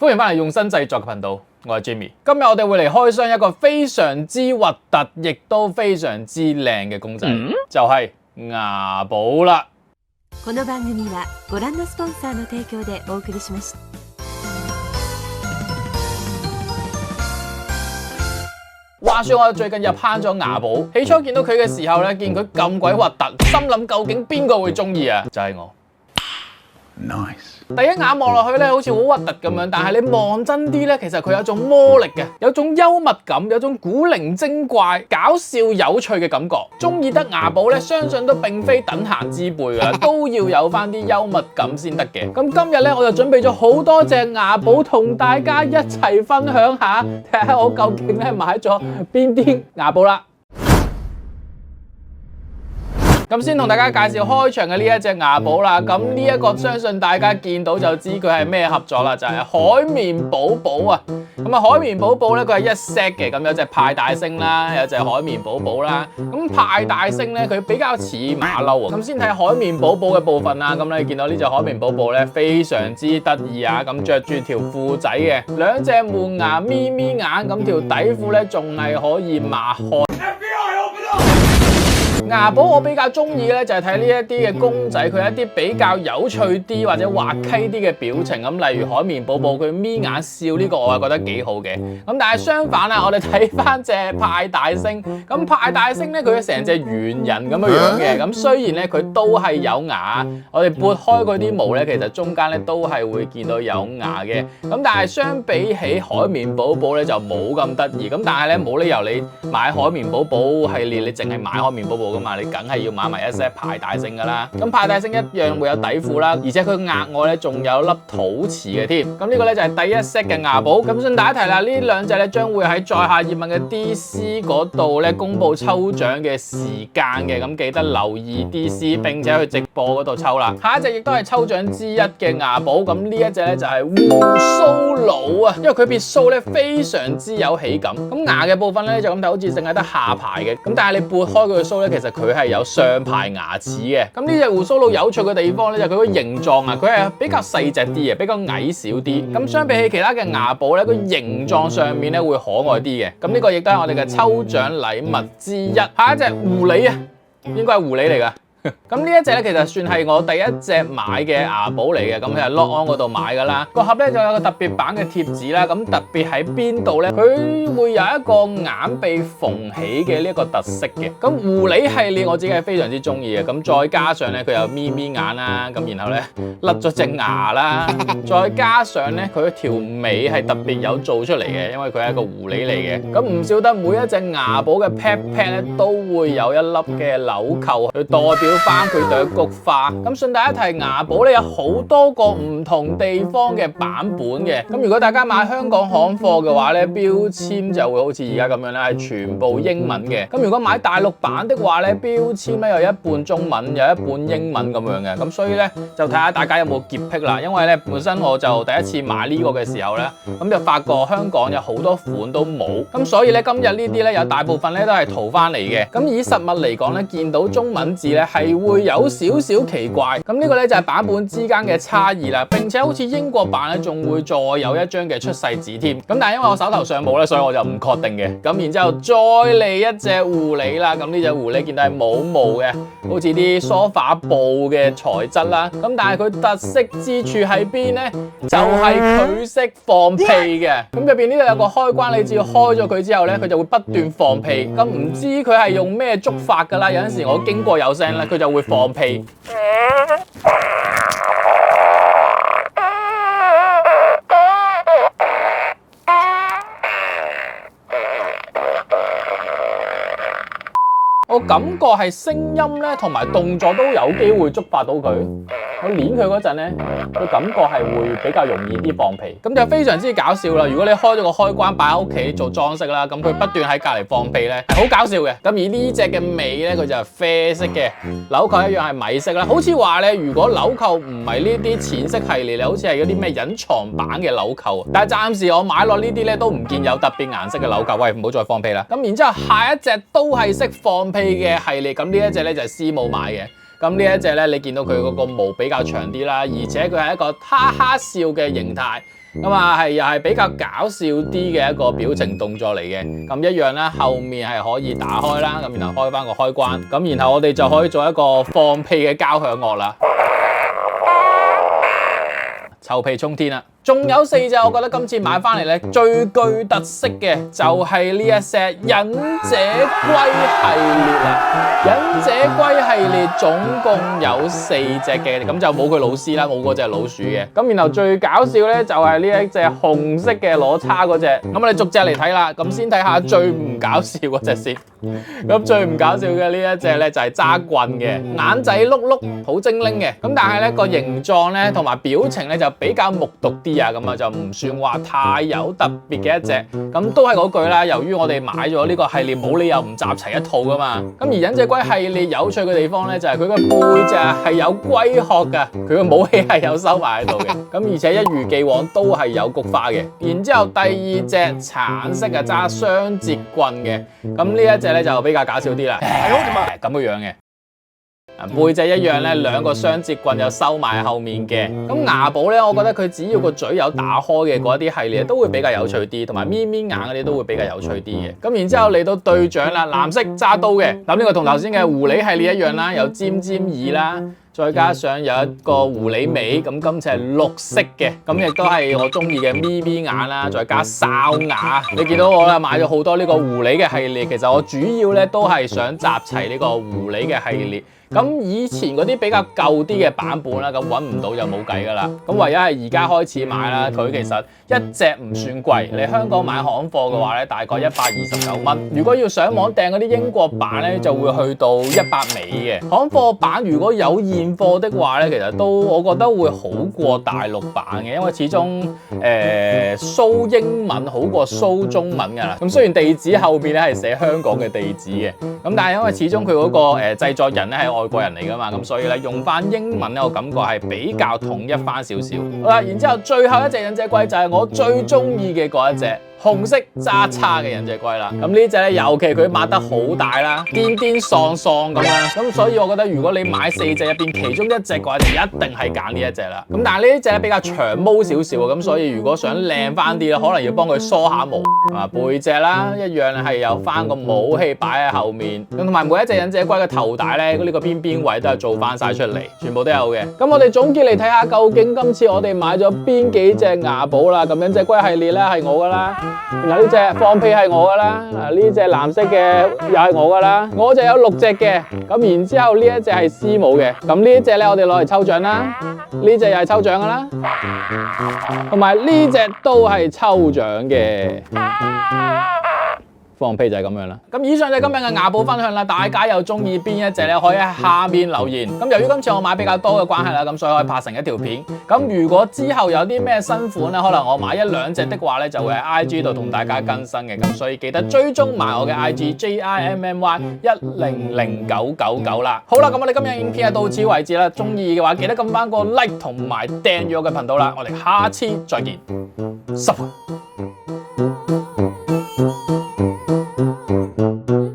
歡迎翻嚟用心製作嘅頻道，我係 Jimmy。今日我哋會嚟開箱一個非常之核突，亦都非常之靚嘅公仔，就係牙寶啦。この番組はご覧のスポンサーの提供でお送りしました。話說我最近入坑咗牙寶，起初見到佢嘅時候咧，見佢咁鬼核突，心諗究竟邊個會中意啊？就係我。Nice。第一眼望落去咧，好似好核突咁樣，但係你望真啲咧，其實佢有種魔力嘅，有種幽默感，有種古靈精怪、搞笑有趣嘅感覺。中意得牙寶咧，相信都並非等閒之輩噶啦，都要有翻啲幽默感先得嘅。咁今日咧，我就準備咗好多隻牙寶同大家一齊分享下，睇下我究竟咧買咗邊啲牙寶啦。咁先同大家介紹開場嘅呢一隻牙寶啦，咁呢一個相信大家見到就知佢係咩合作啦，就係海綿寶寶啊。咁啊，海綿寶寶咧佢係一 set 嘅，咁有隻派大星啦，有隻海綿寶寶啦。咁派大星咧佢比較似馬騮啊。咁先睇海綿寶寶嘅部分啦，咁你見到呢隻海綿寶寶咧非常之得意啊，咁着住條褲仔嘅，兩隻門牙咪咪眼，咁條底褲咧仲係可以擘開。牙寶我比較中意咧，就係睇呢一啲嘅公仔，佢一啲比較有趣啲或者滑稽啲嘅表情，咁例如海綿寶寶佢眯眼笑呢個我係覺得幾好嘅。咁但係相反啦，我哋睇翻隻派大星，咁派大星咧佢成隻猿人咁樣嘅，咁雖然咧佢都係有牙，我哋撥開佢啲毛咧，其實中間咧都係會見到有牙嘅。咁但係相比起海綿寶寶咧就冇咁得意，咁但係咧冇理由你買海綿寶寶系列，你淨係買海綿寶寶噶嘛，你梗係要買埋一 set 派大星噶啦。咁派大星一樣會有底褲啦，而且佢額外咧仲有粒肚臍嘅添。咁呢個咧就係第一 set 嘅牙寶。咁順帶一提啦，呢兩隻咧將會喺在下葉問嘅 DC 嗰度咧公佈抽獎嘅時間嘅，咁記得留意 DC 並且去直播嗰度抽啦。下一隻亦都係抽獎之一嘅牙寶，咁呢一隻咧就係鬍鬚佬啊，因為佢撇鬚咧非常之有喜感。咁牙嘅部分咧就咁睇，好似淨係得下排嘅，咁但係你撥開佢嘅鬚咧，其實佢係有上排牙齒嘅。咁呢隻鬍鬚佬有趣嘅地方咧，就係佢個形狀啊，佢係比較細隻啲嘅，比較矮小啲。咁相比起其他嘅牙寶咧，個形狀上面咧會可愛啲嘅。咁呢個亦都係我哋嘅抽獎禮物之一。下一隻狐狸啊，應該係狐狸嚟㗎。咁呢一隻咧，其實算係我第一隻買嘅牙寶嚟嘅，咁佢係 LOG-ON 嗰度買噶啦。個盒咧就有個特別版嘅貼紙啦，咁特別喺邊度咧？佢會有一個眼被縫起嘅呢一個特色嘅。咁狐狸系列我自己係非常之中意嘅，咁再加上咧佢有咪咪眼啦，咁然後咧甩咗隻牙啦，再加上咧佢條尾係特別有做出嚟嘅，因為佢係一個狐狸嚟嘅。咁唔少得每一隻牙寶嘅 pat 咧都會有一粒嘅紐扣去代表翻佢對菊花。咁順帶一提，牙寶咧有好多個唔同地方嘅版本嘅。咁如果大家買香港行貨嘅話咧，標籤就會好似而家咁樣咧，係全部英文嘅。咁如果買大陸版的話咧，標籤咧有一半中文，有一半英文咁樣嘅。咁所以咧就睇下大家有冇潔癖啦。因為咧本身我就第一次買呢個嘅時候咧，咁就發覺香港有好多款都冇。咁所以咧今日呢啲咧有大部分咧都係淘翻嚟嘅。咁以實物嚟講咧，見到中文字咧係會有少少奇怪，咁呢個咧就係版本之間嘅差異啦，並且好似英國版咧仲會再有一張嘅出世紙添，咁但係因為我手頭上冇咧，所以我就唔確定嘅。咁然之後再嚟一隻狐狸啦，咁呢隻狐狸見到係冇毛嘅，好似啲梳化布嘅材質啦，咁但係佢特色之處喺邊咧？就係佢識放屁嘅，咁入邊呢度有個開關，你只要開咗佢之後咧，佢就會不斷放屁。咁唔知佢係用咩觸發噶啦？有陣時我經過有聲咧，佢就會放屁。我感覺係聲音咧同埋動作都有機會觸發到佢。我捏佢嗰陣咧，個感覺係會比較容易啲放屁，咁就非常之搞笑啦。如果你開咗個開關擺喺屋企做裝飾啦，咁佢不斷喺隔離放屁咧，係好搞笑嘅。咁而呢隻嘅尾咧，佢就係啡色嘅，紐扣一樣係米色啦。好似話咧，如果紐扣唔係呢啲淺色系列咧，好似係嗰啲咩隱藏版嘅紐扣。但係暫時我買落呢啲咧都唔見有特別顏色嘅紐扣。喂，唔好再放屁啦。咁然之後下一隻都係識放屁嘅系列，咁呢一隻咧就係師母買嘅。咁呢一隻咧，你見到佢嗰個毛比較長啲啦，而且佢係一個哈哈笑嘅形態。咁啊，又係比較搞笑啲嘅一個表情動作嚟嘅。咁一樣啦，後面係可以打開啦，咁然後開翻個開關，咁然後我哋就可以做一個放屁嘅交響樂啦，臭屁沖天啦！仲有4隻，我覺得今次買翻嚟咧最具特色嘅就係呢一 set 忍者龜系列啦。忍者龜系列總共有4隻嘅，咁就冇佢老師啦，冇嗰隻老鼠嘅。咁然後最搞笑咧就係呢一隻紅色嘅攞叉嗰隻。咁我哋逐隻嚟睇啦，咁先睇下最唔搞笑嗰隻先。咁最唔搞笑嘅呢一隻咧就係揸棍嘅，眼仔碌碌，好精靈嘅。咁但係咧個形狀咧同埋表情咧就比較木獨啲啊，咁啊就唔算話太有特別嘅一隻。咁都係嗰句啦，由於我哋買咗呢個系列，冇理由唔集齊一套噶嘛。咁而忍者龜系列有趣嘅地方咧就係佢個背脊係有龜殼噶，佢個武器係有收埋喺度嘅。咁而且一如既往都係有菊花嘅。然之後第2隻橙色嘅揸雙節棍嘅，咁呢一隻咧就比較搞笑啲啦，咁嘅樣嘅。背脊一樣咧，2個雙節棍又收埋後面嘅。咁牙寶咧，我覺得佢只要個嘴有打開嘅嗰一啲系列都會比較有趣啲，同埋咪咪眼嗰啲都會比較有趣啲嘅。咁然之後嚟到隊長啦，藍色揸刀嘅。咁呢個同頭先嘅狐狸系列一樣啦，有尖尖耳啦，再加上有一個狐狸尾。咁今次係綠色嘅，咁亦都係我中意嘅咪咪眼啦，再加哨牙。你見到我啦，買咗好多呢個狐狸嘅系列，其實我主要咧都係想集齊呢個狐狸嘅系列。咁以前嗰啲比較舊啲嘅版本啦，咁揾唔到就冇計噶啦。咁唯一係而家開始買啦，佢其實一隻唔算貴，你香港買行貨嘅話咧，大概129蚊。如果要上網訂嗰啲英國版咧，就會去到100尾嘅。行貨版如果有現貨的話咧，其實都我覺得會好過大陸版嘅，因為始終蘇英文好過蘇中文㗎啦。咁雖然地址後邊咧係寫香港嘅地址嘅，咁但係因為始終佢嗰個製作人咧係外國人嚟噶嘛，咁所以咧用翻英文咧，我感覺係比較統一翻少少。好啦，然之後最後一隻忍者龜就係我最中意嘅嗰一隻。紅色揸叉嘅忍者龜啦，咁呢隻咧尤其佢擘得好大啦，癲癲喪喪咁樣，咁所以我覺得如果你買4隻入邊其中一隻嘅話，就一定係揀呢一隻啦。咁但係呢一隻咧比較長毛少少，咁所以如果想靚翻啲咧，可能要幫佢梳下毛。背脊啦，一樣係有翻個武器擺喺後面，咁同埋每一隻忍者龜嘅頭帶咧，呢個邊邊位都係做翻晒出嚟，全部都有嘅。咁我哋總結嚟睇下，究竟今次我哋買咗邊幾隻牙寶啦？咁忍者龜系列咧係我噶啦。然後呢隻放屁係我噶啦，呢隻藍色嘅又係我噶啦，我就有6隻嘅，咁然之後呢一隻係師母嘅，咁呢一隻咧我哋攞嚟抽獎啦，呢隻又係抽獎噶啦，同埋呢隻都係抽獎嘅。放屁就係咁樣啦。咁以上就係今日嘅牙寶分享啦，大家又中意邊一隻咧？可以喺下面留言。咁由於今次我買比較多嘅關係啦，咁所以可以拍成一條片。咁如果之後有啲咩新款咧，可能我買1、2隻的話咧，就會喺 IG 度同大家更新嘅。咁所以記得追蹤埋我嘅 IG JIMMY100999啦。好啦，咁我哋今日影片係到此為止啦。中意嘅話記得撳翻個 like 同埋訂閱我嘅頻道啦。我哋下次再見，10分。